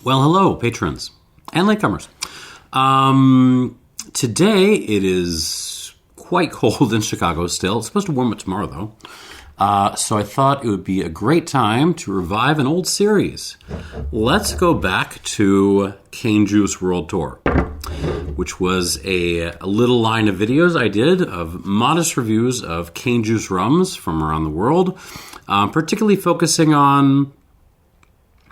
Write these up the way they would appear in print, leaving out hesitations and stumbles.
Well, hello, patrons and latecomers. Today it is quite cold in Chicago still. It's supposed to warm up tomorrow, though. So I thought it would be a great time to revive an old series. Let's go back to Cane Juice World Tour, which was a little line of videos I did of modest reviews of cane juice rums from around the world, particularly focusing on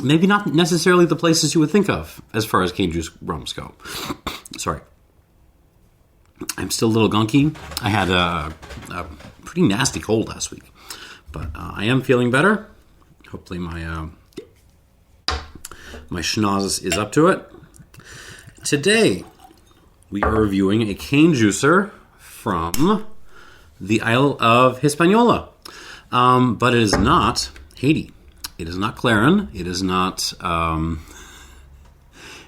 maybe not necessarily the places you would think of as far as cane juice rums go. Sorry. I'm still a little gunky. I had a pretty nasty cold last week, but I am feeling better. Hopefully my schnoz is up to it. Today, we are reviewing a cane juicer from the Isle of Hispaniola, but it is not Haiti. It is not Clarin. It is not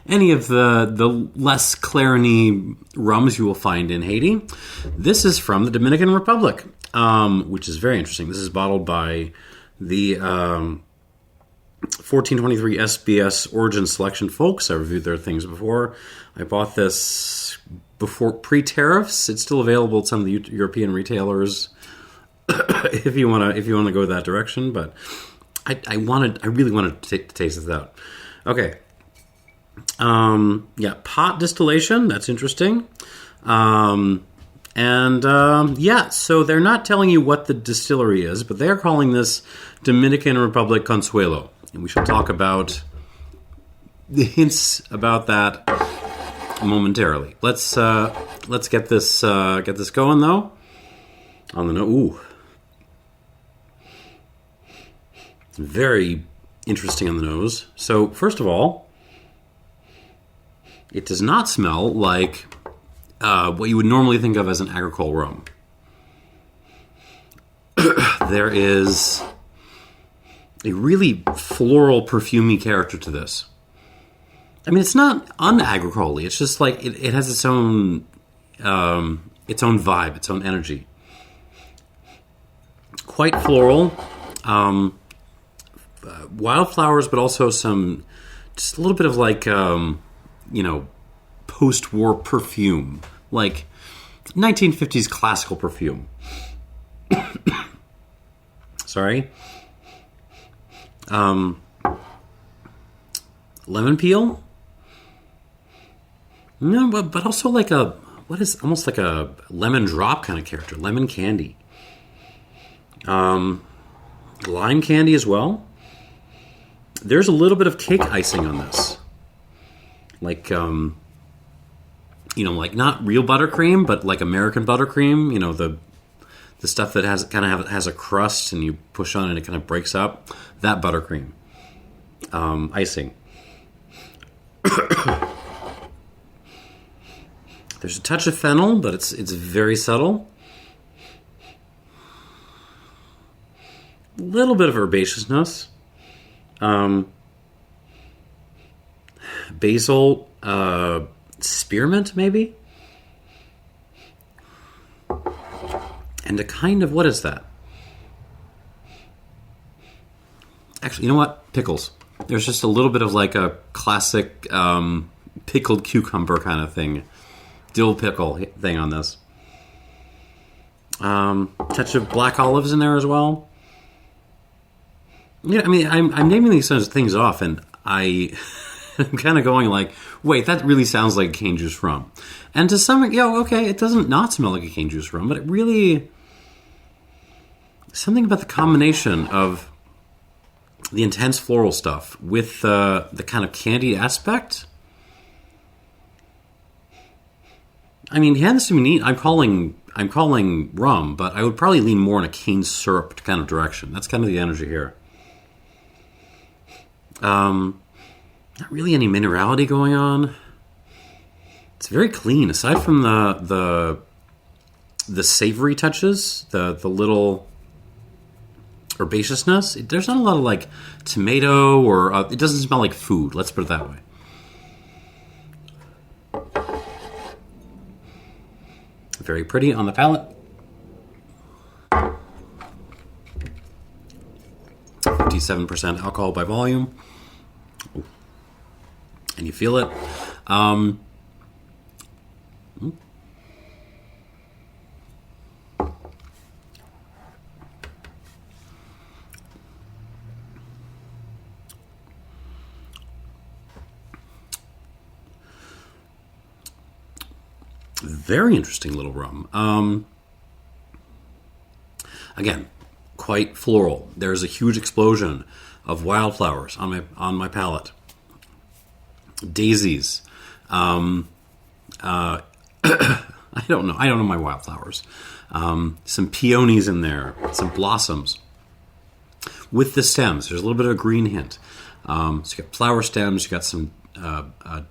any of the less Clarin-y rums you will find in Haiti. This is from the Dominican Republic, which is very interesting. This is bottled by the 1423 SBS Origin Selection folks. I reviewed their things before. I bought this before pre-tariffs. It's still available at some of the European retailers if you want to go that direction, but I really wanted to taste this out. Okay. Pot distillation. That's interesting. So they're not telling you what the distillery is, but they're calling this Dominican Republic Consuelo. And we shall talk about the hints about that momentarily. Let's get this going though. On the note, ooh. Very interesting on the nose. So, first of all, it does not smell like what you would normally think of as an agricole rum. There is a really floral, perfumey character to this. I mean, it's not un-agricole-y. It's just like it has its own vibe, its own energy. Quite floral. Wildflowers, but also just a little bit of like, post-war perfume, like 1950s classical perfume. Sorry. Lemon peel? No, but also like almost like a lemon drop kind of character, lemon candy. Lime candy as well. There's a little bit of cake icing on this. Like, like not real buttercream, but like American buttercream, the stuff that has a crust and you push on and it kind of breaks up. That buttercream. Icing. There's a touch of fennel, but it's very subtle. A little bit of herbaceousness. Basil, spearmint, maybe? And a kind of, what is that? Actually, you know what? Pickles. There's just a little bit of like a classic pickled cucumber kind of thing. Dill pickle thing on this. Touch of black olives in there as well. Yeah, I mean, I'm naming these things off, and I'm kind of going like, wait, that really sounds like cane juice rum. And to some, okay, it doesn't not smell like a cane juice rum, but it really, something about the combination of the intense floral stuff with the kind of candy aspect. I mean, hands to me neat. I'm calling rum, but I would probably lean more in a cane syrup kind of direction. That's kind of the energy here. Not really any minerality going on. It's very clean, aside from the savory touches, the little herbaceousness. There's not a lot of like tomato or it doesn't smell like food. Let's put it that way. Very pretty on the palate. 57% alcohol by volume. Ooh. and you feel it. Very interesting little rum. Again, quite floral. There's a huge explosion of wildflowers on my palate. Daisies. I don't know my wildflowers. Some peonies in there. Some blossoms. With the stems, there's a little bit of a green hint. So you got flower stems. You got some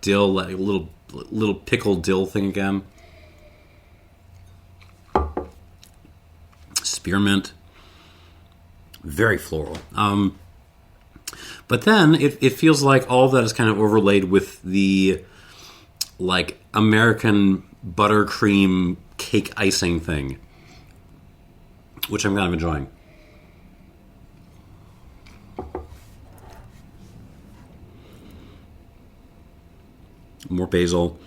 dill, a little pickled dill thing again. Spearmint. Very floral. But then it feels like all that is kind of overlaid with the like American buttercream cake icing thing, which I'm kind of enjoying. More basil.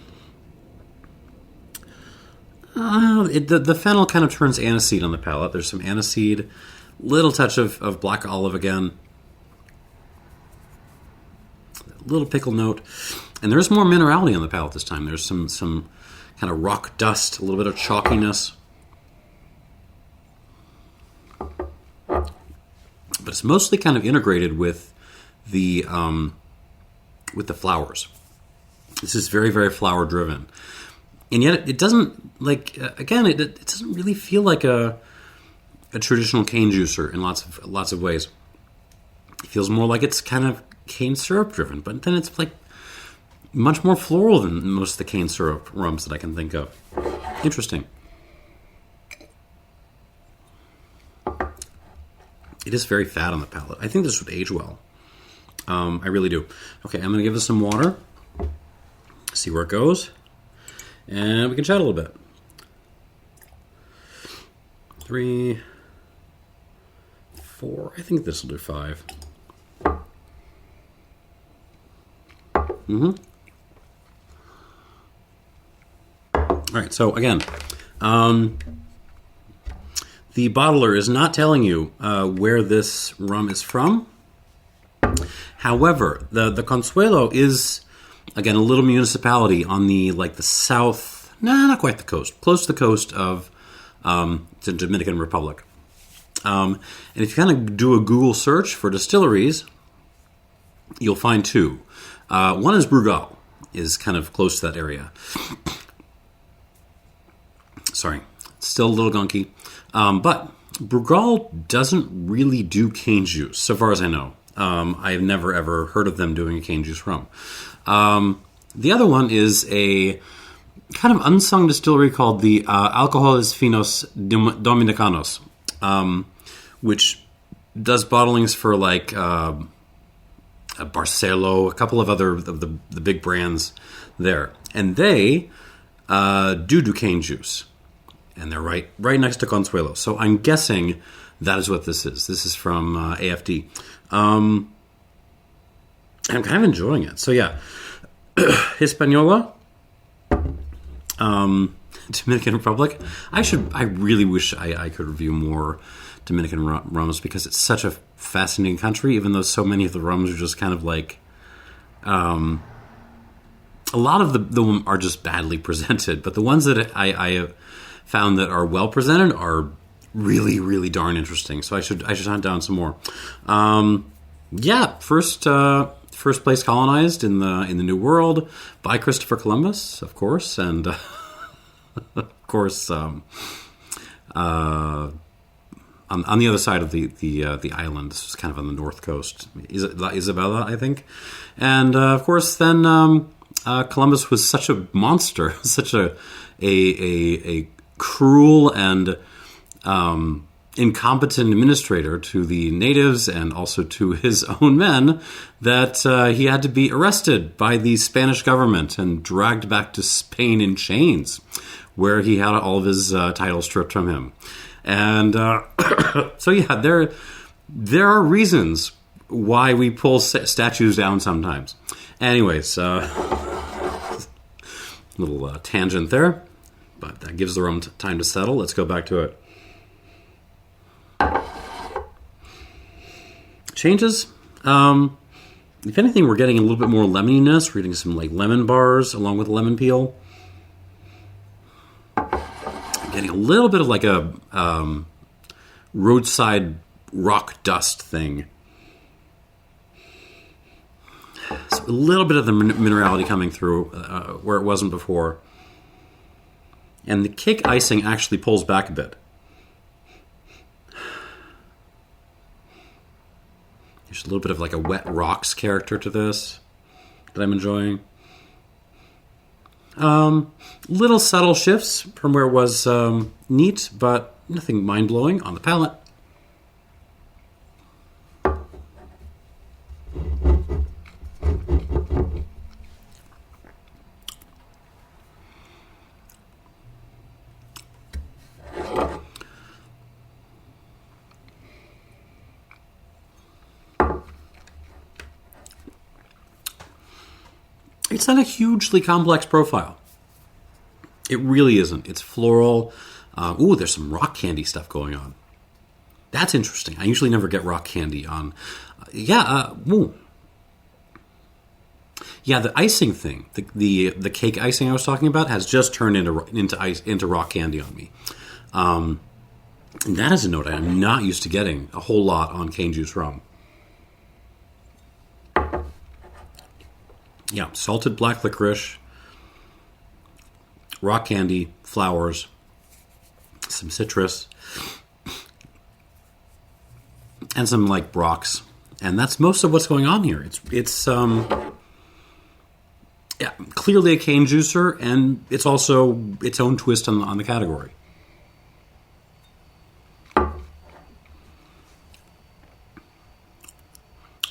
The fennel kind of turns aniseed on the palate. There's some aniseed, little touch of black olive again, little pickle note, and there's more minerality on the palate this time. There's some kind of rock dust, a little bit of chalkiness, but it's mostly kind of integrated with the flowers. This is very, very flower driven. And yet it doesn't, like, again, it doesn't really feel like a traditional cane juicer in lots of ways. It feels more like it's kind of cane syrup driven, but then it's like much more floral than most of the cane syrup rums that I can think of. Interesting. It is very fat on the palate. I think this would age well. I really do. Okay, I'm going to give this some water. See where it goes. And we can chat a little bit. 3, 4. I think this will do 5. All right, so again, the bottler is not telling you where this rum is from. However, the Consuelo is, again, a little municipality on the south, not quite the coast, close to the coast of the Dominican Republic. And if you kind of do a Google search for distilleries, you'll find 2. One is Brugal, is kind of close to that area. Sorry, still a little gunky. But Brugal doesn't really do cane juice, so far as I know. I've never, ever heard of them doing a cane juice rum. The other one is a kind of unsung distillery called the Alcoholes Finos Dominicanos, which does bottlings for like Barcelo, a couple of other of the big brands there. And they do cane juice. And they're right next to Consuelo. So I'm guessing that is what this is. This is from AFD. I'm kind of enjoying it. So yeah, Hispaniola, Dominican Republic. I really wish I could review more Dominican rums because it's such a fascinating country, even though so many of the rums are just kind of like, a lot of them are just badly presented, but the ones that I have found that are well presented are really, really darn interesting. So I should hunt down some more. First place colonized in the New World by Christopher Columbus, of course, and of course on the other side of the island. This was kind of on the north coast, Isabella, I think, and of course then Columbus was such a monster, such a cruel and incompetent administrator to the natives and also to his own men that he had to be arrested by the Spanish government and dragged back to Spain in chains, where he had all of his titles stripped from him. And so yeah, there are reasons why we pull statues down sometimes. Anyways, little tangent there, but that gives the rum time to settle. Let's go back to it. Changes. If anything, we're getting a little bit more lemoniness. We're getting some like lemon bars along with lemon peel. Getting a little bit of like a roadside rock dust thing. So a little bit of the minerality coming through where it wasn't before. And the cake icing actually pulls back a bit. There's a little bit of like a wet rocks character to this that I'm enjoying. Little subtle shifts from where it was neat, but nothing mind-blowing on the palate. It's not a hugely complex profile. It really isn't. It's floral. There's some rock candy stuff going on. That's interesting. I usually never get rock candy on. Yeah, the icing thing, the cake icing I was talking about, has just turned into rock candy on me. And that is a note I'm not used to getting a whole lot on cane juice rum. Yeah, salted black licorice, rock candy, flowers, some citrus, and some like rocks, and that's most of what's going on here. It's clearly a cane juicer, and it's also its own twist on the category.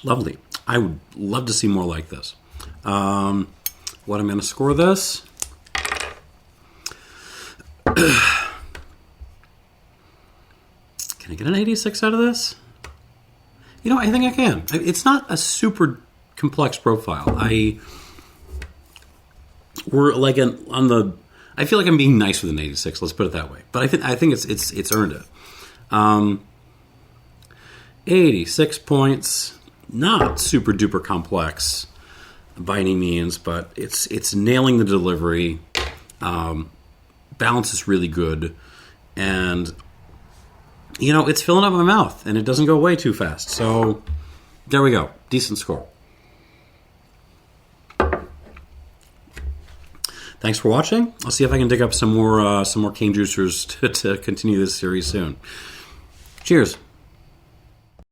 Lovely. I would love to see more like this. What I'm going to score this. Can I get an 86 out of this? You know, I think I can. It's not a super complex profile. I feel like I'm being nice with an 86. Let's put it that way. But I think it's earned it. 86 points. Not super duper complex by any means, but it's nailing the delivery. Balance is really good, and it's filling up my mouth, and it doesn't go away too fast. So there we go, decent score. Thanks for watching. I'll see if I can dig up some more cane juicers to continue this series soon. Cheers.